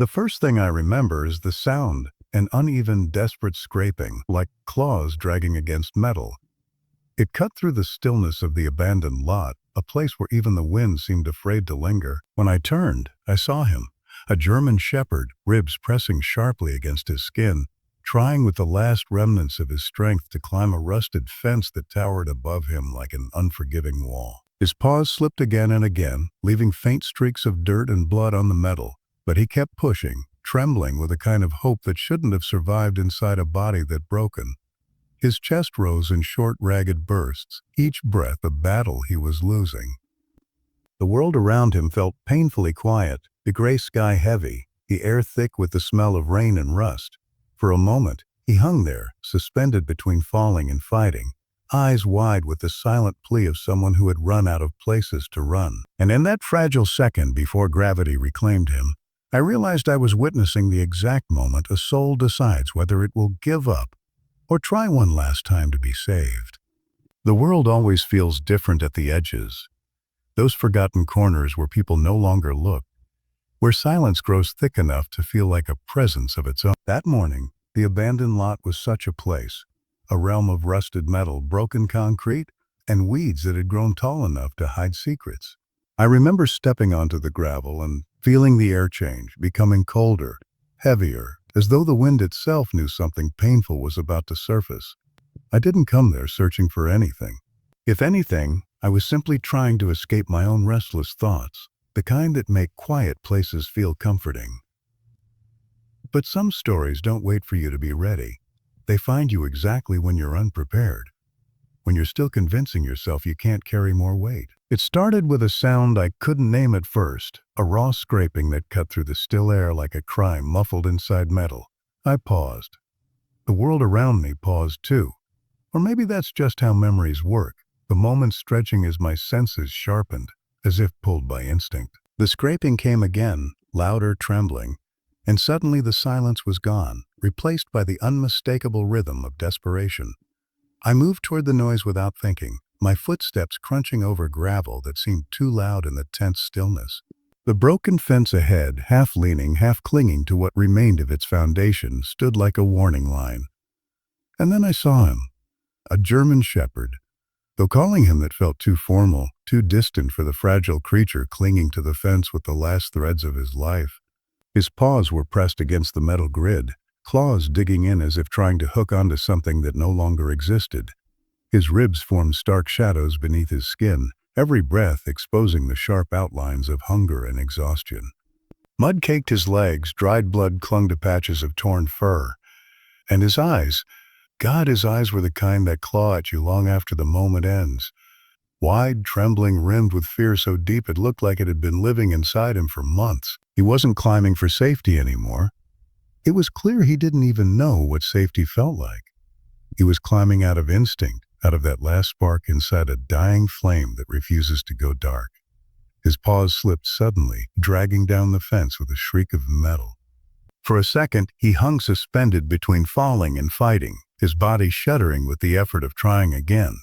The first thing I remember is the sound, an uneven, desperate scraping, like claws dragging against metal. It cut through the stillness of the abandoned lot, a place where even the wind seemed afraid to linger. When I turned, I saw him, a German shepherd, ribs pressing sharply against his skin, trying with the last remnants of his strength to climb a rusted fence that towered above him like an unforgiving wall. His paws slipped again and again, leaving faint streaks of dirt and blood on the metal, but he kept pushing, trembling with a kind of hope that shouldn't have survived inside a body that broken. His chest rose in short, ragged bursts, each breath a battle he was losing. The world around him felt painfully quiet, the gray sky heavy, the air thick with the smell of rain and rust. For a moment, he hung there, suspended between falling and fighting, eyes wide with the silent plea of someone who had run out of places to run. And in that fragile second before gravity reclaimed him, I realized I was witnessing the exact moment a soul decides whether it will give up or try one last time to be saved. The world always feels different at the edges, those forgotten corners where people no longer look, where silence grows thick enough to feel like a presence of its own. That morning, the abandoned lot was such a place, a realm of rusted metal, broken concrete, and weeds that had grown tall enough to hide secrets. I remember stepping onto the gravel and feeling the air change, becoming colder, heavier, as though the wind itself knew something painful was about to surface. I didn't come there searching for anything. If anything, I was simply trying to escape my own restless thoughts, the kind that make quiet places feel comforting. But some stories don't wait for you to be ready. They find you exactly when you're unprepared, when you're still convincing yourself you can't carry more weight. It started with a sound I couldn't name at first, a raw scraping that cut through the still air like a cry muffled inside metal. I paused. The world around me paused too. Or maybe that's just how memories work, the moment stretching as my senses sharpened, as if pulled by instinct. The scraping came again, louder, trembling, and suddenly the silence was gone, replaced by the unmistakable rhythm of desperation. I moved toward the noise without thinking, my footsteps crunching over gravel that seemed too loud in the tense stillness. The broken fence ahead, half leaning, half clinging to what remained of its foundation, stood like a warning line. And then I saw him, a German shepherd. Though calling him that felt too formal, too distant for the fragile creature clinging to the fence with the last threads of his life. His paws were pressed against the metal grid, claws digging in as if trying to hook onto something that no longer existed. His ribs formed stark shadows beneath his skin, every breath exposing the sharp outlines of hunger and exhaustion. Mud caked his legs, dried blood clung to patches of torn fur. And his eyes, God, his eyes were the kind that claw at you long after the moment ends. Wide, trembling, rimmed with fear so deep it looked like it had been living inside him for months. He wasn't climbing for safety anymore. It was clear he didn't even know what safety felt like. He was climbing out of instinct, out of that last spark inside a dying flame that refuses to go dark. His paws slipped suddenly, dragging down the fence with a shriek of metal. For a second, he hung suspended between falling and fighting, his body shuddering with the effort of trying again.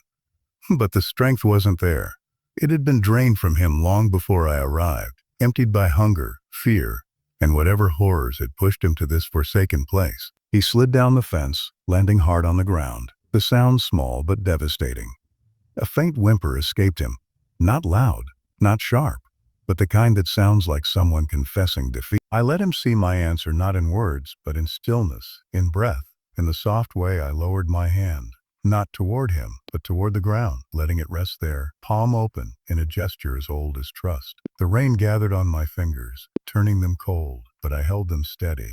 But the strength wasn't there. It had been drained from him long before I arrived, emptied by hunger, fear, and whatever horrors had pushed him to this forsaken place. He slid down the fence, landing hard on the ground, the sound small but devastating. A faint whimper escaped him, not loud, not sharp, but the kind that sounds like someone confessing defeat. I let him see my answer not in words, but in stillness, in breath. In the soft way I lowered my hand, not toward him, but toward the ground, letting it rest there, palm open, in a gesture as old as trust. The rain gathered on my fingers, turning them cold, but I held them steady.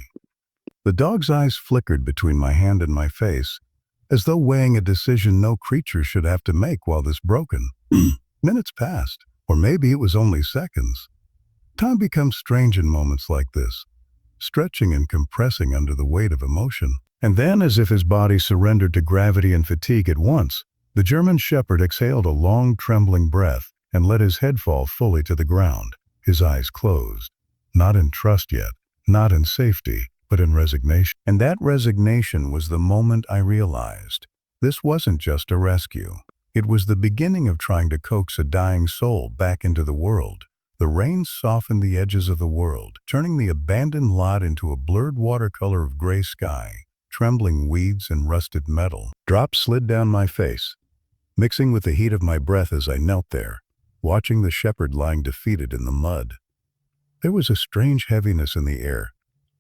The dog's eyes flickered between my hand and my face, as though weighing a decision no creature should have to make while this broken. Minutes passed, or maybe it was only seconds. Time becomes strange in moments like this, stretching and compressing under the weight of emotion. And then, as if his body surrendered to gravity and fatigue at once, the German shepherd exhaled a long, trembling breath and let his head fall fully to the ground, his eyes closed. Not in trust yet, not in safety, but in resignation. And that resignation was the moment I realized this wasn't just a rescue. It was the beginning of trying to coax a dying soul back into the world, The rain softened the edges of the world, turning the abandoned lot into a blurred watercolor of gray sky, trembling weeds and rusted metal. Drops slid down my face, mixing with the heat of my breath as I knelt there, watching the shepherd lying defeated in the mud. There was a strange heaviness in the air,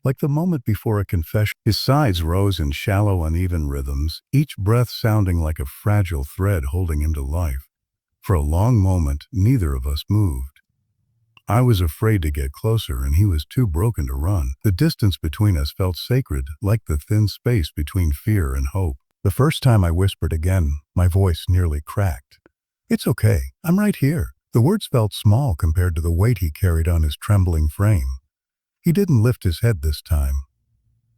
like the moment before a confession. His sighs rose in shallow, uneven rhythms, each breath sounding like a fragile thread holding him to life. For a long moment, neither of us moved. I was afraid to get closer, and he was too broken to run. The distance between us felt sacred, like the thin space between fear and hope. The first time I whispered again, my voice nearly cracked. "It's okay, I'm right here." The words felt small compared to the weight he carried on his trembling frame. He didn't lift his head this time.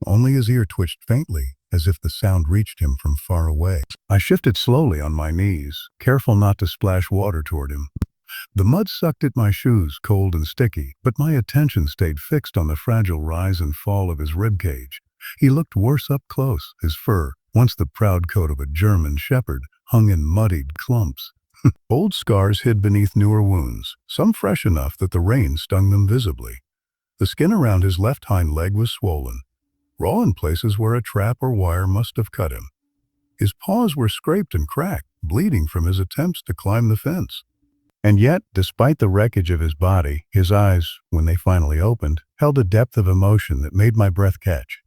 Only his ear twitched faintly, as if the sound reached him from far away. I shifted slowly on my knees, careful not to splash water toward him. The mud sucked at my shoes, cold and sticky, but my attention stayed fixed on the fragile rise and fall of his ribcage. He looked worse up close. His fur, once the proud coat of a German shepherd, hung in muddied clumps. Old scars hid beneath newer wounds, some fresh enough that the rain stung them visibly. The skin around his left hind leg was swollen, raw in places where a trap or wire must have cut him. His paws were scraped and cracked, bleeding from his attempts to climb the fence. And yet, despite the wreckage of his body, his eyes, when they finally opened, held a depth of emotion that made my breath catch.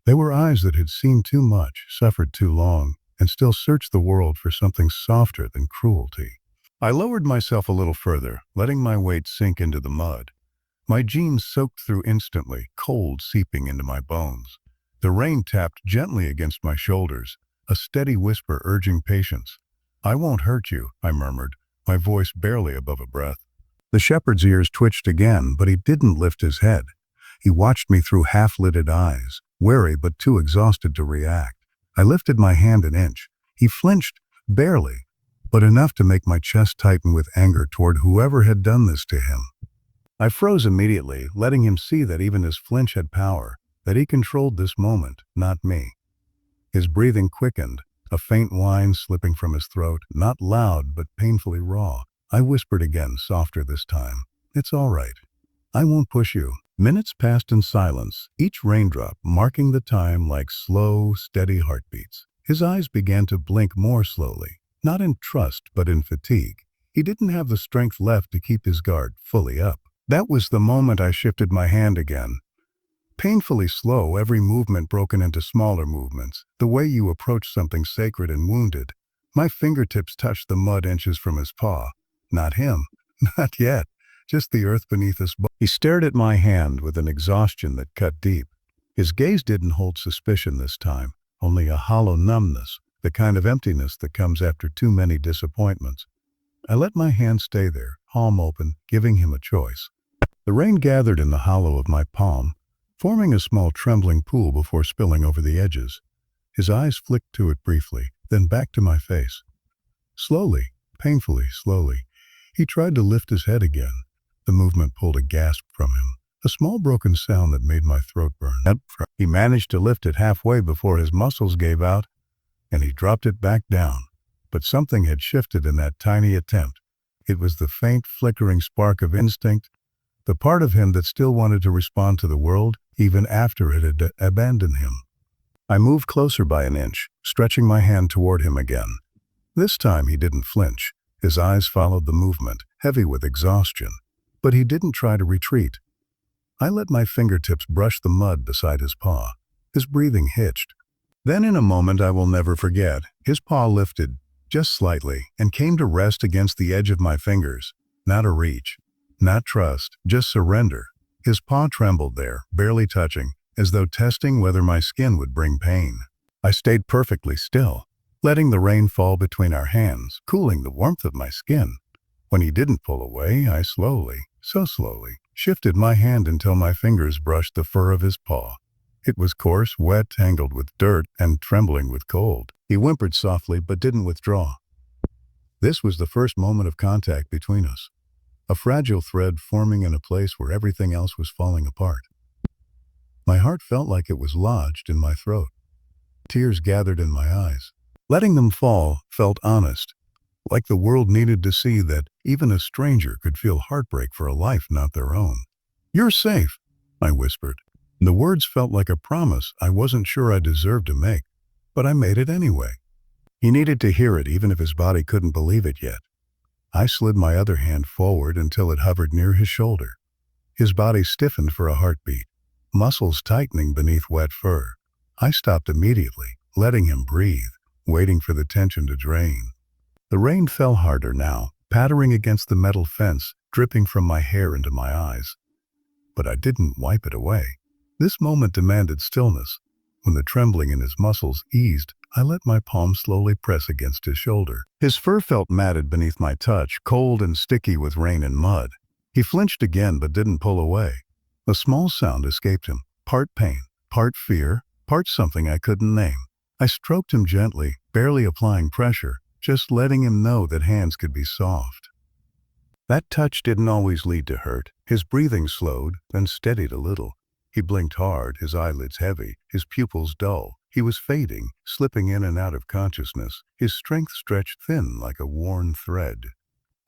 They were eyes that had seen too much, suffered too long, and still searched the world for something softer than cruelty. I lowered myself a little further, letting my weight sink into the mud. My jeans soaked through instantly, cold seeping into my bones. The rain tapped gently against my shoulders, a steady whisper urging patience. "I won't hurt you," I murmured, my voice barely above a breath. The shepherd's ears twitched again, but he didn't lift his head. He watched me through half-lidded eyes, wary but too exhausted to react. I lifted my hand an inch. He flinched, barely, but enough to make my chest tighten with anger toward whoever had done this to him. I froze immediately, letting him see that even his flinch had power, that he controlled this moment, not me. His breathing quickened, a faint whine slipping from his throat, not loud but painfully raw. I whispered again, softer this time. "It's all right. I won't push you." Minutes passed in silence, each raindrop marking the time like slow, steady heartbeats. His eyes began to blink more slowly, not in trust but in fatigue. He didn't have the strength left to keep his guard fully up. That was the moment I shifted my hand again. Painfully slow, every movement broken into smaller movements, the way you approach something sacred and wounded. My fingertips touched the mud inches from his paw. Not him. Not yet. Just the earth beneath his body. He stared at my hand with an exhaustion that cut deep. His gaze didn't hold suspicion this time, only a hollow numbness, the kind of emptiness that comes after too many disappointments. I let my hand stay there, palm open, giving him a choice. The rain gathered in the hollow of my palm, forming a small trembling pool before spilling over the edges. His eyes flicked to it briefly, then back to my face. Slowly, painfully slowly, he tried to lift his head again. The movement pulled a gasp from him, a small broken sound that made my throat burn. He managed to lift it halfway before his muscles gave out, and he dropped it back down. But something had shifted in that tiny attempt. It was the faint, flickering spark of instinct, the part of him that still wanted to respond to the world, even after it had abandoned him. I moved closer by an inch, stretching my hand toward him again. This time he didn't flinch. His eyes followed the movement, heavy with exhaustion. But he didn't try to retreat. I let my fingertips brush the mud beside his paw. His breathing hitched. Then in a moment I will never forget, his paw lifted, just slightly, and came to rest against the edge of my fingers. Not a reach, not trust, just surrender. His paw trembled there, barely touching, as though testing whether my skin would bring pain. I stayed perfectly still, letting the rain fall between our hands, cooling the warmth of my skin. When he didn't pull away, I slowly, so slowly, shifted my hand until my fingers brushed the fur of his paw. It was coarse, wet, tangled with dirt, and trembling with cold. He whimpered softly, but didn't withdraw. This was the first moment of contact between us, a fragile thread forming in a place where everything else was falling apart. My heart felt like it was lodged in my throat. Tears gathered in my eyes. Letting them fall felt honest. like the world needed to see that even a stranger could feel heartbreak for a life not their own. "You're safe," I whispered. The words felt like a promise I wasn't sure I deserved to make, but I made it anyway. He needed to hear it even if his body couldn't believe it yet. I slid my other hand forward until it hovered near his shoulder. His body stiffened for a heartbeat, muscles tightening beneath wet fur. I stopped immediately, letting him breathe, waiting for the tension to drain. The rain fell harder now, pattering against the metal fence, dripping from my hair into my eyes. But I didn't wipe it away. This moment demanded stillness. When the trembling in his muscles eased, I let my palm slowly press against his shoulder. His fur felt matted beneath my touch, cold and sticky with rain and mud. He flinched again but didn't pull away. A small sound escaped him, part pain, part fear, part something I couldn't name. I stroked him gently, barely applying pressure, just letting him know that hands could be soft. That touch didn't always lead to hurt. His breathing slowed, then steadied a little. He blinked hard, his eyelids heavy, his pupils dull. He was fading, slipping in and out of consciousness, his strength stretched thin like a worn thread.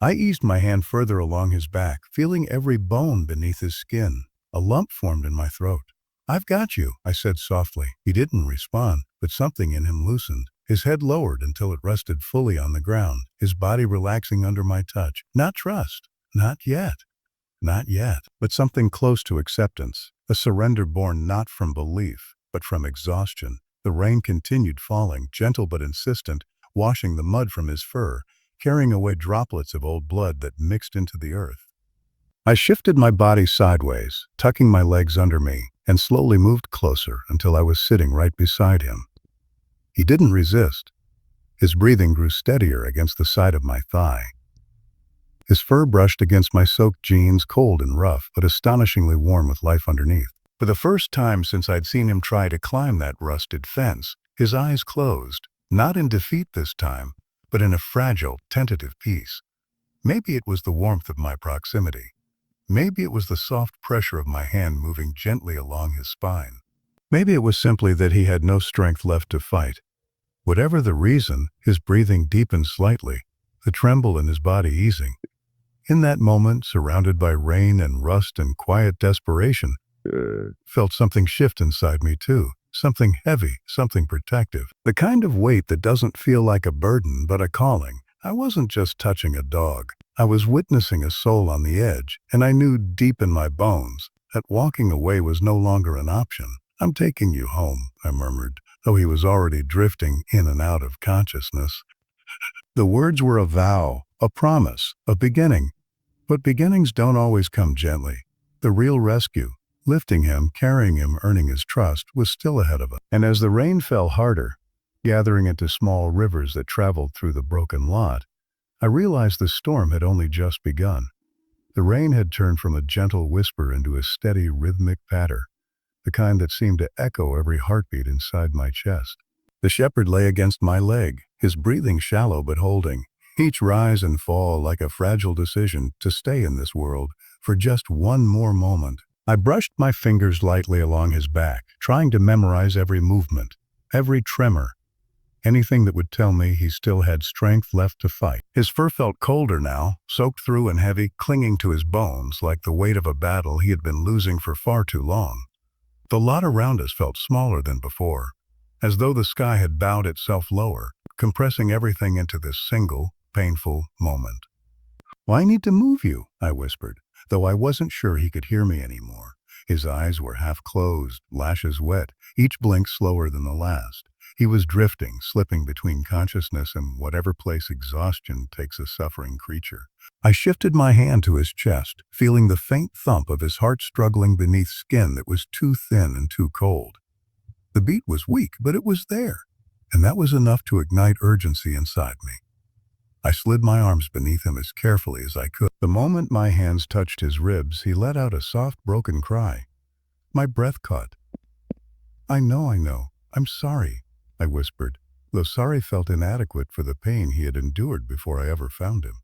I eased my hand further along his back, feeling every bone beneath his skin. A lump formed in my throat. "I've got you," I said softly. He didn't respond, but something in him loosened. His head lowered until it rested fully on the ground, his body relaxing under my touch. Not trust. Not yet. Not yet. But something close to acceptance. A surrender born not from belief, but from exhaustion. The rain continued falling, gentle but insistent, washing the mud from his fur, carrying away droplets of old blood that mixed into the earth. I shifted my body sideways, tucking my legs under me, and slowly moved closer until I was sitting right beside him. He didn't resist. His breathing grew steadier against the side of my thigh. His fur brushed against my soaked jeans, cold and rough, but astonishingly warm with life underneath. For the first time since I'd seen him try to climb that rusted fence, his eyes closed, not in defeat this time, but in a fragile, tentative peace. Maybe it was the warmth of my proximity. Maybe it was the soft pressure of my hand moving gently along his spine. Maybe it was simply that he had no strength left to fight. Whatever the reason, his breathing deepened slightly, the tremble in his body easing. In that moment, surrounded by rain and rust and quiet desperation, felt something shift inside me too. Something heavy, something protective. The kind of weight that doesn't feel like a burden but a calling. I wasn't just touching a dog. I was witnessing a soul on the edge, and I knew deep in my bones that walking away was no longer an option. "I'm taking you home," I murmured, though he was already drifting in and out of consciousness. The words were a vow, a promise, a beginning. But beginnings don't always come gently. The real rescue, lifting him, carrying him, earning his trust, was still ahead of us. And as the rain fell harder, gathering into small rivers that traveled through the broken lot, I realized the storm had only just begun. The rain had turned from a gentle whisper into a steady, rhythmic patter, the kind that seemed to echo every heartbeat inside my chest. The shepherd lay against my leg, his breathing shallow but holding, each rise and fall like a fragile decision to stay in this world for just one more moment. I brushed my fingers lightly along his back, trying to memorize every movement, every tremor, anything that would tell me he still had strength left to fight. His fur felt colder now, soaked through and heavy, clinging to his bones like the weight of a battle he had been losing for far too long. The lot around us felt smaller than before, as though the sky had bowed itself lower, compressing everything into this single, painful moment. "Well, I need to move you," I whispered, though I wasn't sure he could hear me anymore. His eyes were half closed, lashes wet, each blink slower than the last. He was drifting, slipping between consciousness and whatever place exhaustion takes a suffering creature. I shifted my hand to his chest, feeling the faint thump of his heart struggling beneath skin that was too thin and too cold. The beat was weak, but it was there, and that was enough to ignite urgency inside me. I slid my arms beneath him as carefully as I could. The moment my hands touched his ribs, he let out a soft, broken cry. My breath caught. I know. I'm sorry," I whispered, though sorry felt inadequate for the pain he had endured before I ever found him.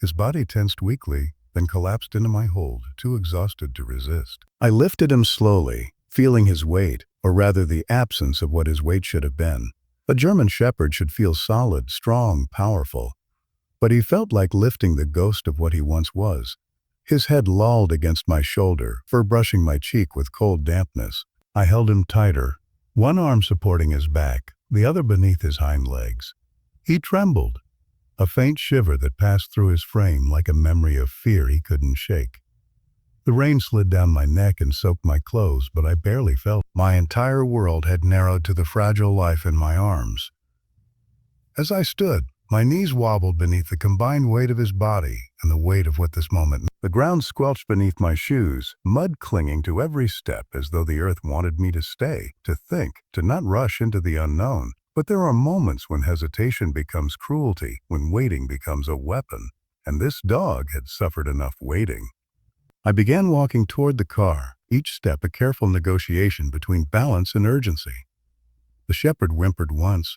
His body tensed weakly, then collapsed into my hold, too exhausted to resist. I lifted him slowly, feeling his weight, or rather the absence of what his weight should have been. A German shepherd should feel solid, strong, powerful. but he felt like lifting the ghost of what he once was. His head lolled against my shoulder, fur brushing my cheek with cold dampness. I held him tighter, one arm supporting his back, the other beneath his hind legs. He trembled, a faint shiver that passed through his frame like a memory of fear he couldn't shake. The rain slid down my neck and soaked my clothes, but I barely felt. My entire world had narrowed to the fragile life in my arms. As I stood, my knees wobbled beneath the combined weight of his body and the weight of what this moment meant. The ground squelched beneath my shoes, mud clinging to every step as though the earth wanted me to stay, to think, to not rush into the unknown. But there are moments when hesitation becomes cruelty, when waiting becomes a weapon, and this dog had suffered enough waiting. I began walking toward the car, each step a careful negotiation between balance and urgency. The shepherd whimpered once,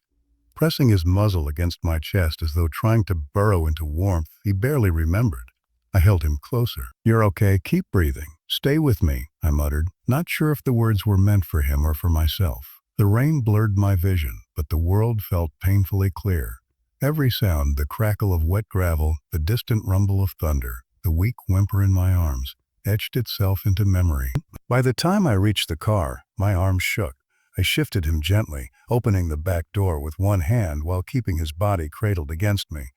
pressing his muzzle against my chest as though trying to burrow into warmth he barely remembered. I held him closer. "You're okay, keep breathing. Stay with me," I muttered, not sure if the words were meant for him or for myself. The rain blurred my vision, but the world felt painfully clear. Every sound, the crackle of wet gravel, the distant rumble of thunder, the weak whimper in my arms, etched itself into memory. By the time I reached the car, my arms shook. I shifted him gently, opening the back door with one hand while keeping his body cradled against me.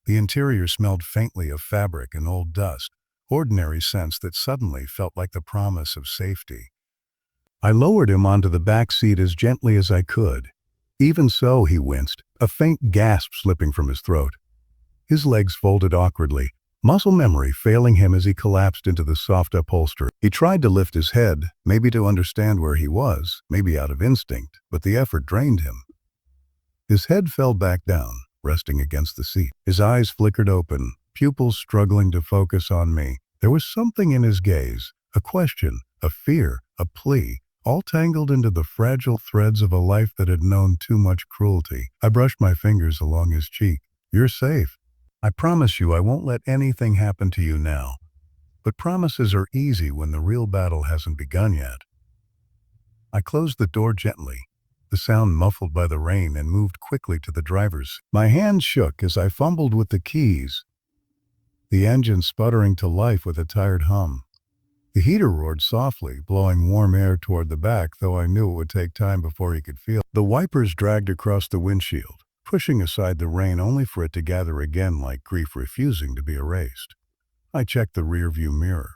The interior smelled faintly of fabric and old dust, ordinary scents that suddenly felt like the promise of safety. I lowered him onto the back seat as gently as I could. Even so, he winced, a faint gasp slipping from his throat. His legs folded awkwardly, muscle memory failing him as he collapsed into the soft upholstery. He tried to lift his head, maybe to understand where he was, maybe out of instinct, but the effort drained him. His head fell back down, resting against the seat. His eyes flickered open, pupils struggling to focus on me. There was something in his gaze, a question, a fear, a plea, all tangled into the fragile threads of a life that had known too much cruelty. I brushed my fingers along his cheek. "You're safe. I promise you I won't let anything happen to you now." But promises are easy when the real battle hasn't begun yet. I closed the door gently, the sound muffled by the rain, and moved quickly to the driver's seat. My hands shook as I fumbled with the keys, the engine sputtering to life with a tired hum. The heater roared softly, blowing warm air toward the back, though I knew it would take time before he could feel it. The wipers dragged across the windshield, pushing aside the rain only for it to gather again like grief refusing to be erased. I checked the rearview mirror.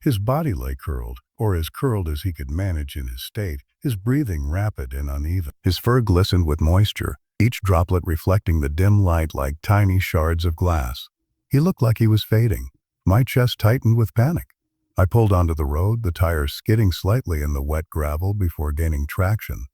His body lay curled, or as curled as he could manage in his state, his breathing rapid and uneven. His fur glistened with moisture, each droplet reflecting the dim light like tiny shards of glass. He looked like he was fading. My chest tightened with panic. I pulled onto the road, the tires skidding slightly in the wet gravel before gaining traction.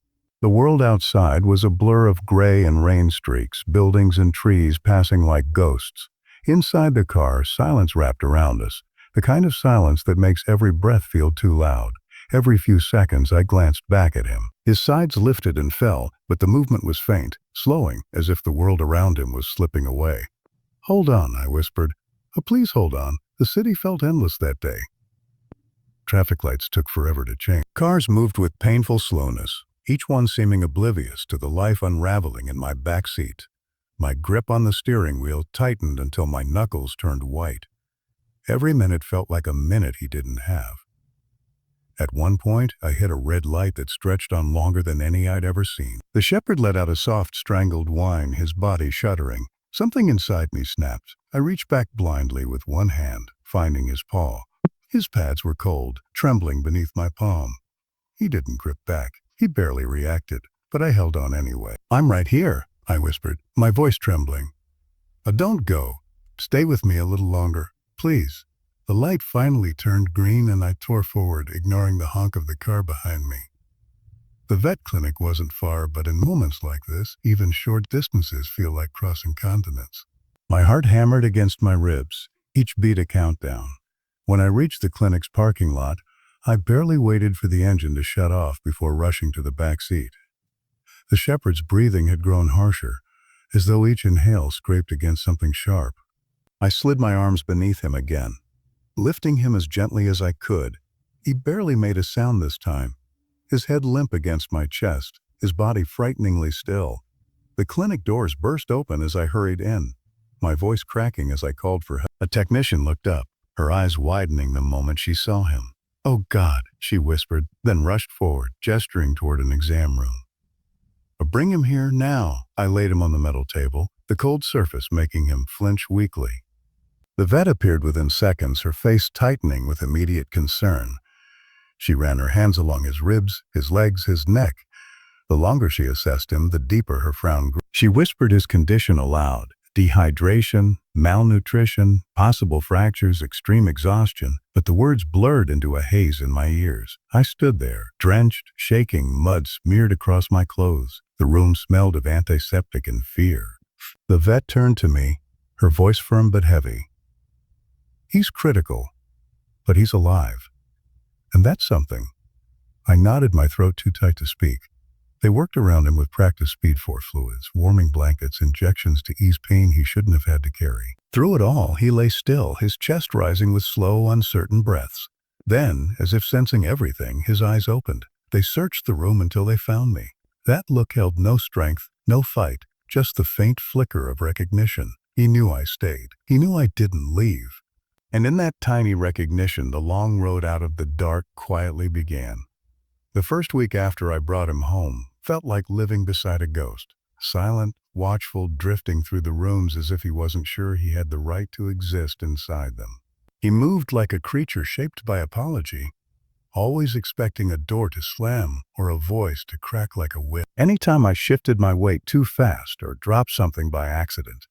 The world outside was a blur of gray and rain streaks, buildings and trees passing like ghosts. Inside the car, silence wrapped around us, the kind of silence that makes every breath feel too loud. Every few seconds I glanced back at him. His sides lifted and fell, but the movement was faint, slowing, as if the world around him was slipping away. "Hold on," I whispered. "Please hold on." The city felt endless that day. Traffic lights took forever to change. Cars moved with painful slowness, each one seeming oblivious to the life unraveling in my back seat. My grip on the steering wheel tightened until my knuckles turned white. Every minute felt like a minute he didn't have. At one point, I hit a red light that stretched on longer than any I'd ever seen. The shepherd let out a soft, strangled whine, his body shuddering. Something inside me snapped. I reached back blindly with one hand, finding his paw. His pads were cold, trembling beneath my palm. He didn't grip back. He barely reacted, but I held on anyway. "I'm right here," I whispered, my voice trembling. Don't go. Stay with me a little longer, please." The light finally turned green and I tore forward, ignoring the honk of the car behind me. The vet clinic wasn't far, but in moments like this, even short distances feel like crossing continents. My heart hammered against my ribs, each beat a countdown. When I reached the clinic's parking lot, I barely waited for the engine to shut off before rushing to the back seat. The shepherd's breathing had grown harsher, as though each inhale scraped against something sharp. I slid my arms beneath him again, lifting him as gently as I could. He barely made a sound this time, his head limp against my chest, his body frighteningly still. The clinic doors burst open as I hurried in. my voice cracking as I called for help. A technician looked up, her eyes widening the moment she saw him. "Oh God," she whispered, then rushed forward, gesturing toward an exam room. "Bring him here now." I laid him on the metal table, the cold surface making him flinch weakly. The vet appeared within seconds, her face tightening with immediate concern. She ran her hands along his ribs, his legs, his neck. The longer she assessed him, the deeper her frown grew. She whispered his condition aloud: dehydration, malnutrition, possible fractures, extreme exhaustion, but the words blurred into a haze in my ears. I stood there, drenched, shaking, mud smeared across my clothes. The room smelled of antiseptic and fear. The vet turned to me, her voice firm but heavy. "He's critical, but he's alive. And that's something." I nodded, my throat too tight to speak. They worked around him with practice Speed Force fluids, warming blankets, injections to ease pain he shouldn't have had to carry. Through it all, he lay still, his chest rising with slow, uncertain breaths. Then, as if sensing everything, his eyes opened. They searched the room until they found me. That look held no strength, no fight, just the faint flicker of recognition. He knew I stayed. He knew I didn't leave. And in that tiny recognition, the long road out of the dark quietly began. The first week after I brought him home felt like living beside a ghost, silent, watchful, drifting through the rooms as if he wasn't sure he had the right to exist inside them. He moved like a creature shaped by apology, always expecting a door to slam or a voice to crack like a whip. Anytime I shifted my weight too fast or dropped something by accident,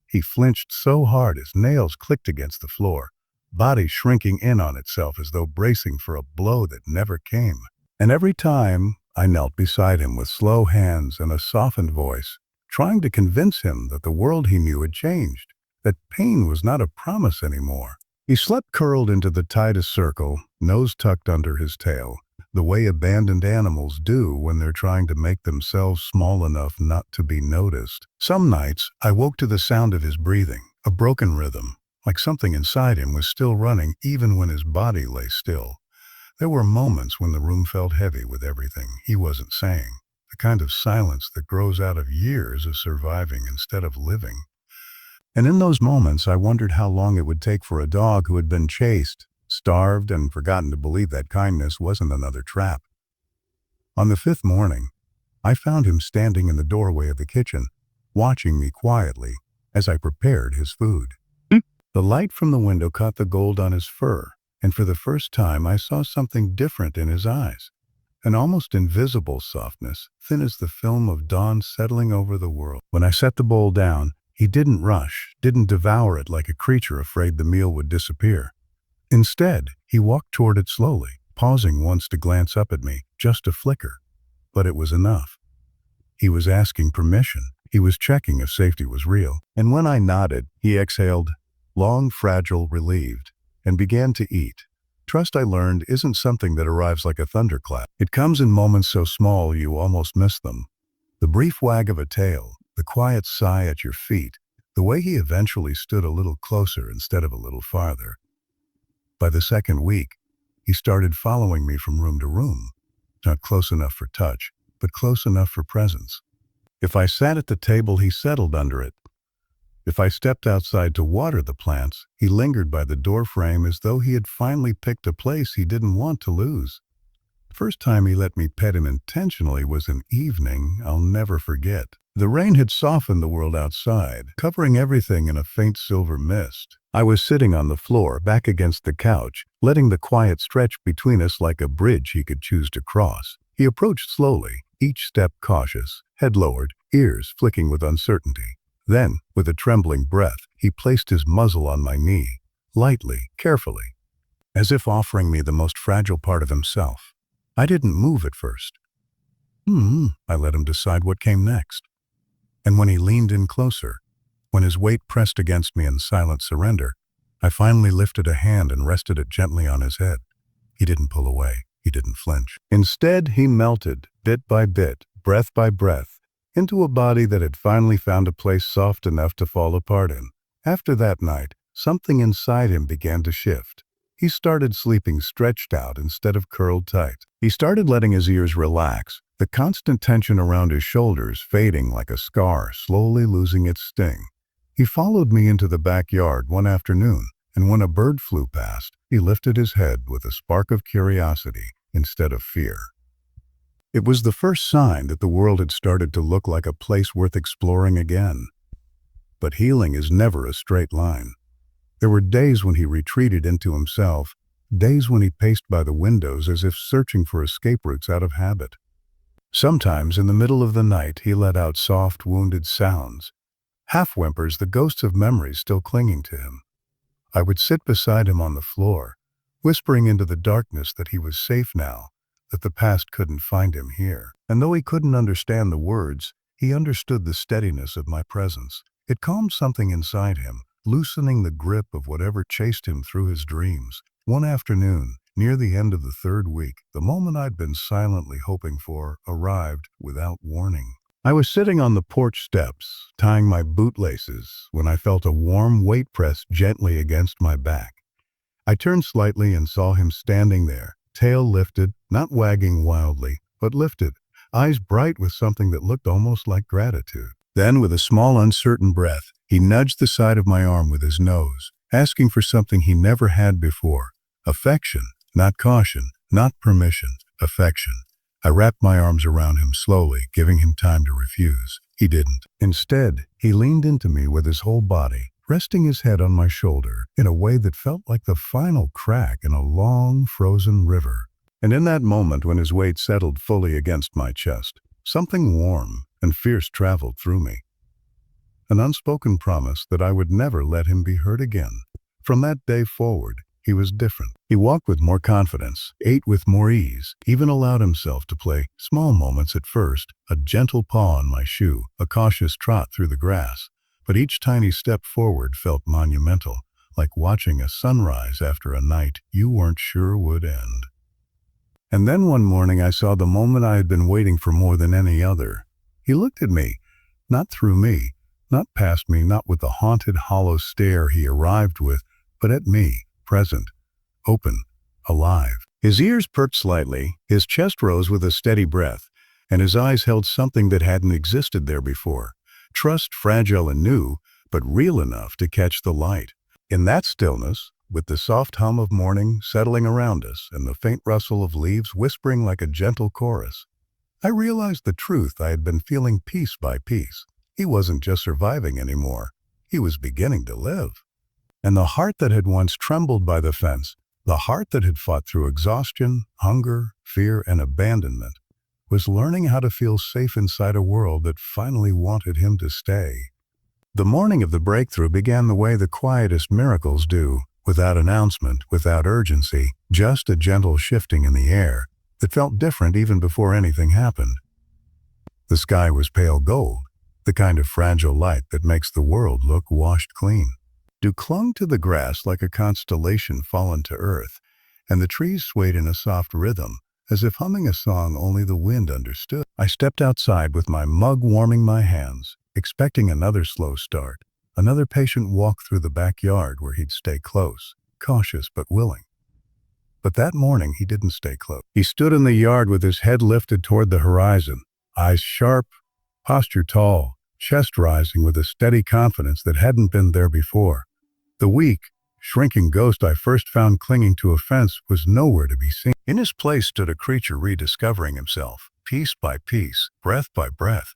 he flinched so hard his nails clicked against the floor, body shrinking in on itself as though bracing for a blow that never came. And every time, I knelt beside him with slow hands and a softened voice, trying to convince him that the world he knew had changed, that pain was not a promise anymore. He slept curled into the tightest circle, nose tucked under his tail, the way abandoned animals do when they're trying to make themselves small enough not to be noticed. Some nights, I woke to the sound of his breathing, a broken rhythm, like something inside him was still running even when his body lay still. There were moments when the room felt heavy with everything he wasn't saying, the kind of silence that grows out of years of surviving instead of living. And in those moments, I wondered how long it would take for a dog who had been chased, starved, and forgotten to believe that kindness wasn't another trap. On the 5th morning, I found him standing in the doorway of the kitchen, watching me quietly as I prepared his food. The light from the window caught the gold on his fur, and for the first time I saw something different in his eyes. An almost invisible softness, thin as the film of dawn settling over the world. When I set the bowl down, he didn't rush, didn't devour it like a creature afraid the meal would disappear. Instead, he walked toward it slowly, pausing once to glance up at me, just a flicker. But it was enough. He was asking permission. He was checking if safety was real. And when I nodded, he exhaled, long, fragile, relieved, and began to eat. Trust, I learned, isn't something that arrives like a thunderclap. It comes in moments so small you almost miss them. The brief wag of a tail, the quiet sigh at your feet, the way he eventually stood a little closer instead of a little farther. By the second week, he started following me from room to room, not close enough for touch, but close enough for presence. If I sat at the table, he settled under it. If I stepped outside to water the plants, he lingered by the doorframe as though he had finally picked a place he didn't want to lose. The first time he let me pet him intentionally was an evening I'll never forget. The rain had softened the world outside, covering everything in a faint silver mist. I was sitting on the floor, back against the couch, letting the quiet stretch between us like a bridge he could choose to cross. He approached slowly, each step cautious, head lowered, ears flicking with uncertainty. Then, with a trembling breath, he placed his muzzle on my knee, lightly, carefully, as if offering me the most fragile part of himself. I didn't move at first. I let him decide what came next. And when he leaned in closer, when his weight pressed against me in silent surrender, I finally lifted a hand and rested it gently on his head. He didn't pull away. He didn't flinch. Instead, he melted, bit by bit, breath by breath, into a body that had finally found a place soft enough to fall apart in. After that night, something inside him began to shift. He started sleeping stretched out instead of curled tight. He started letting his ears relax, the constant tension around his shoulders fading like a scar, slowly losing its sting. He followed me into the backyard one afternoon, and when a bird flew past, he lifted his head with a spark of curiosity instead of fear. It was the first sign that the world had started to look like a place worth exploring again. But healing is never a straight line. There were days when he retreated into himself, days when he paced by the windows as if searching for escape routes out of habit. Sometimes, in the middle of the night, he let out soft, wounded sounds, half whimpers, the ghosts of memories still clinging to him. I would sit beside him on the floor, whispering into the darkness that he was safe now, that the past couldn't find him here. And though he couldn't understand the words, he understood the steadiness of my presence. It calmed something inside him, loosening the grip of whatever chased him through his dreams. One afternoon, near the end of the third week, the moment I'd been silently hoping for arrived without warning. I was sitting on the porch steps, tying my bootlaces, when I felt a warm weight press gently against my back. I turned slightly and saw him standing there, tail lifted, not wagging wildly, but lifted, eyes bright with something that looked almost like gratitude. Then, with a small, uncertain breath, he nudged the side of my arm with his nose, asking for something he never had before. Affection, not caution, not permission, affection. I wrapped my arms around him slowly, giving him time to refuse. He didn't. Instead, he leaned into me with his whole body, resting his head on my shoulder in a way that felt like the final crack in a long, frozen river. And in that moment, when his weight settled fully against my chest, something warm and fierce traveled through me. An unspoken promise that I would never let him be hurt again. From that day forward, he was different. He walked with more confidence, ate with more ease, even allowed himself to play small moments at first, a gentle paw on my shoe, a cautious trot through the grass. But each tiny step forward felt monumental, like watching a sunrise after a night you weren't sure would end. And then one morning I saw the moment I had been waiting for more than any other. He looked at me, not through me, not past me, not with the haunted, hollow stare he arrived with, but at me, present, open, alive. His ears perked slightly, his chest rose with a steady breath, and his eyes held something that hadn't existed there before. Trust fragile and new, but real enough to catch the light. In that stillness, with the soft hum of morning settling around us and the faint rustle of leaves whispering like a gentle chorus, I realized the truth I had been feeling piece by piece. He wasn't just surviving anymore. He was beginning to live. And the heart that had once trembled by the fence, the heart that had fought through exhaustion, hunger, fear, and abandonment, was learning how to feel safe inside a world that finally wanted him to stay. The morning of the breakthrough began the way the quietest miracles do, without announcement, without urgency, just a gentle shifting in the air that felt different even before anything happened. The sky was pale gold, the kind of fragile light that makes the world look washed clean. Dew clung to the grass like a constellation fallen to earth, and the trees swayed in a soft rhythm, as if humming a song only the wind understood. I stepped outside with my mug warming my hands, expecting another slow start, another patient walk through the backyard where he'd stay close, cautious but willing. But that morning he didn't stay close. He stood in the yard with his head lifted toward the horizon, eyes sharp, posture tall, chest rising with a steady confidence that hadn't been there before. The weak, shrinking ghost I first found clinging to a fence was nowhere to be seen. In his place stood a creature rediscovering himself, piece by piece, breath by breath.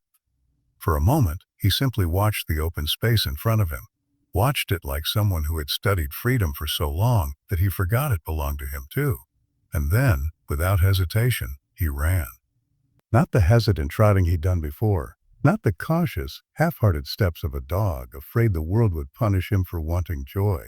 For a moment, he simply watched the open space in front of him, watched it like someone who had studied freedom for so long that he forgot it belonged to him too. And then, without hesitation, he ran. Not the hesitant trotting he'd done before, not the cautious, half-hearted steps of a dog afraid the world would punish him for wanting joy.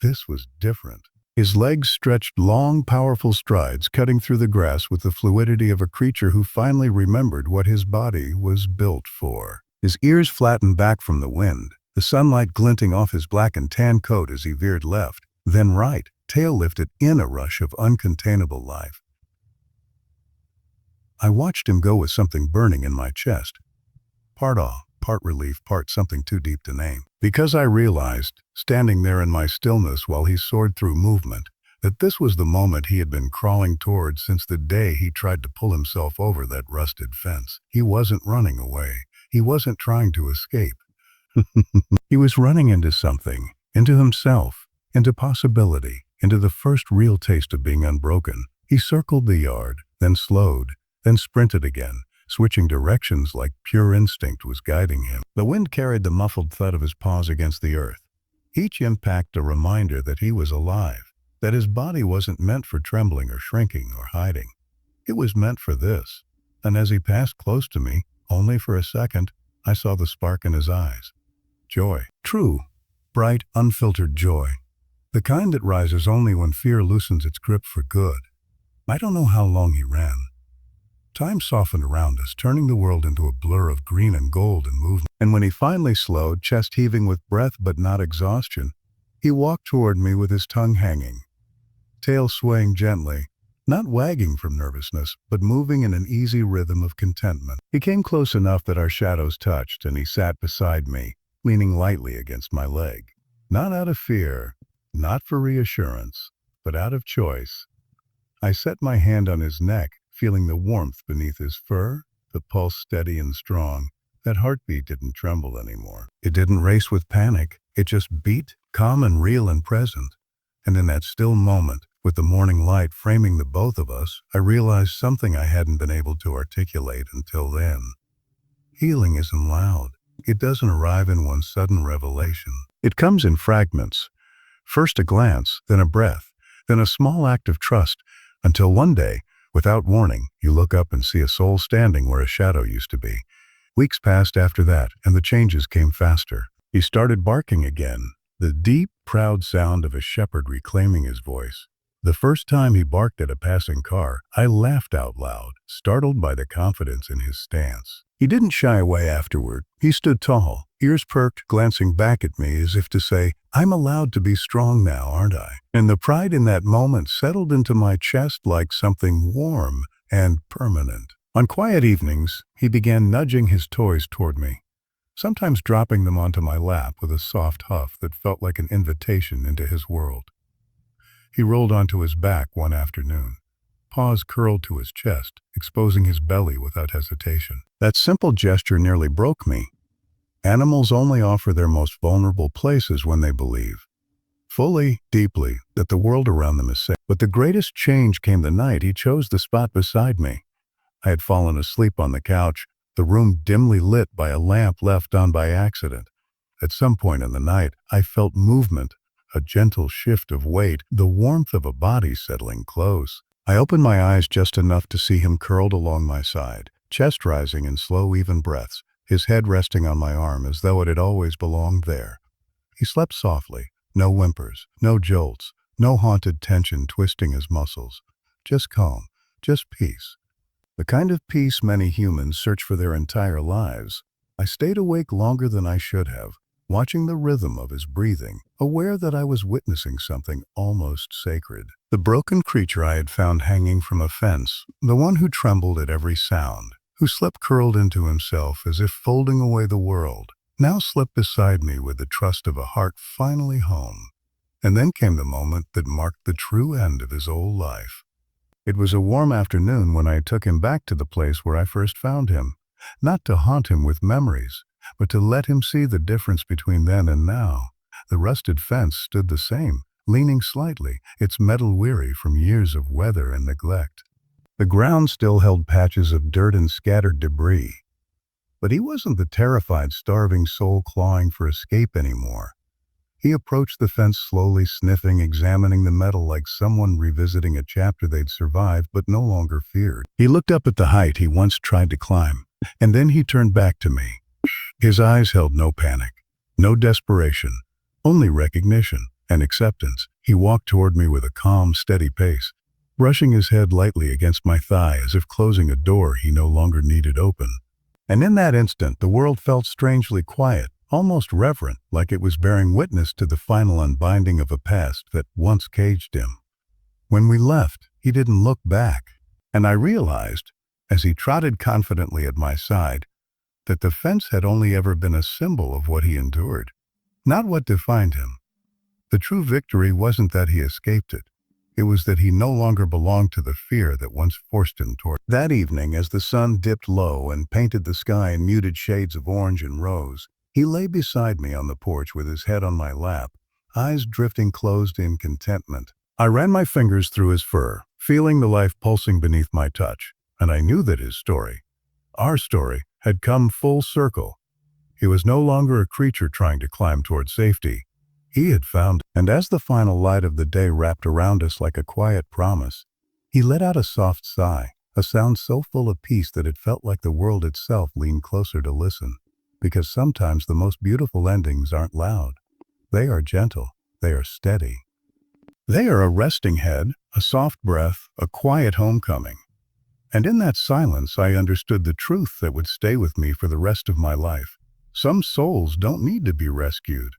This was different. His legs stretched long, powerful strides, cutting through the grass with the fluidity of a creature who finally remembered what his body was built for. His ears flattened back from the wind, the sunlight glinting off his black and tan coat as he veered left, then right, tail lifted in a rush of uncontainable life. I watched him go with something burning in my chest. Part awe, part relief, part something too deep to name. Because I realized, standing there in my stillness while he soared through movement, that this was the moment he had been crawling towards since the day he tried to pull himself over that rusted fence. He wasn't running away. He wasn't trying to escape. He was running into something, into himself, into possibility, into the first real taste of being unbroken. He circled the yard, then slowed, then sprinted again, switching directions like pure instinct was guiding him. The wind carried the muffled thud of his paws against the earth, each impact a reminder that he was alive, that his body wasn't meant for trembling or shrinking or hiding. It was meant for this, and as he passed close to me, only for a second, I saw the spark in his eyes. Joy. True, bright, unfiltered joy. The kind that rises only when fear loosens its grip for good. I don't know how long he ran. Time softened around us, turning the world into a blur of green and gold and movement. And when he finally slowed, chest heaving with breath but not exhaustion, he walked toward me with his tongue hanging, tail swaying gently, not wagging from nervousness, but moving in an easy rhythm of contentment. He came close enough that our shadows touched, and he sat beside me, leaning lightly against my leg. Not out of fear, not for reassurance, but out of choice. I set my hand on his neck, feeling the warmth beneath his fur, the pulse steady and strong. That heartbeat didn't tremble anymore. It didn't race with panic. It just beat, calm and real and present. And in that still moment, with the morning light framing the both of us, I realized something I hadn't been able to articulate until then. Healing isn't loud. It doesn't arrive in one sudden revelation. It comes in fragments. First a glance, then a breath, then a small act of trust, until one day, without warning, you look up and see a soul standing where a shadow used to be. Weeks passed after that, and the changes came faster. He started barking again, the deep, proud sound of a shepherd reclaiming his voice. The first time he barked at a passing car, I laughed out loud, startled by the confidence in his stance. He didn't shy away afterward. He stood tall, ears perked, glancing back at me as if to say, "I'm allowed to be strong now, aren't I?" And the pride in that moment settled into my chest like something warm and permanent. On quiet evenings, he began nudging his toys toward me, sometimes dropping them onto my lap with a soft huff that felt like an invitation into his world. He rolled onto his back one afternoon, paws curled to his chest, exposing his belly without hesitation. That simple gesture nearly broke me. Animals only offer their most vulnerable places when they believe, fully, deeply, that the world around them is safe. But the greatest change came the night he chose the spot beside me. I had fallen asleep on the couch, the room dimly lit by a lamp left on by accident. At some point in the night, I felt movement, a gentle shift of weight, the warmth of a body settling close. I opened my eyes just enough to see him curled along my side, chest rising in slow, even breaths, his head resting on my arm as though it had always belonged there. He slept softly, no whimpers, no jolts, no haunted tension twisting his muscles. Just calm, just peace. The kind of peace many humans search for their entire lives. I stayed awake longer than I should have, watching the rhythm of his breathing, aware that I was witnessing something almost sacred. The broken creature I had found hanging from a fence, the one who trembled at every sound, who slept curled into himself as if folding away the world, now slept beside me with the trust of a heart finally home. And then came the moment that marked the true end of his old life. It was a warm afternoon when I took him back to the place where I first found him, not to haunt him with memories, but to let him see the difference between then and now. The rusted fence stood the same, leaning slightly, its metal weary from years of weather and neglect. The ground still held patches of dirt and scattered debris. But he wasn't the terrified, starving soul clawing for escape anymore. He approached the fence slowly, sniffing, examining the metal like someone revisiting a chapter they'd survived but no longer feared. He looked up at the height he once tried to climb, and then he turned back to me. His eyes held no panic, no desperation, only recognition and acceptance. He walked toward me with a calm, steady pace, brushing his head lightly against my thigh as if closing a door he no longer needed open. And in that instant, the world felt strangely quiet, almost reverent, like it was bearing witness to the final unbinding of a past that once caged him. When we left, he didn't look back, and I realized, as he trotted confidently at my side, that the fence had only ever been a symbol of what he endured, not what defined him. The true victory wasn't that he escaped it. It was that he no longer belonged to the fear that once forced him toward. That evening, as the sun dipped low and painted the sky in muted shades of orange and rose, He lay beside me on the porch with his head on my lap, eyes drifting closed in contentment. I ran my fingers through his fur, feeling the life pulsing beneath my touch, and I knew that his story, our story, had come full circle. He was no longer a creature trying to climb toward safety. He had found, and as the final light of the day wrapped around us like a quiet promise, he let out a soft sigh, a sound so full of peace that it felt like the world itself leaned closer to listen. Because sometimes the most beautiful endings aren't loud. They are gentle. They are steady. They are a resting head, a soft breath, a quiet homecoming. And in that silence, I understood the truth that would stay with me for the rest of my life. Some souls don't need to be rescued.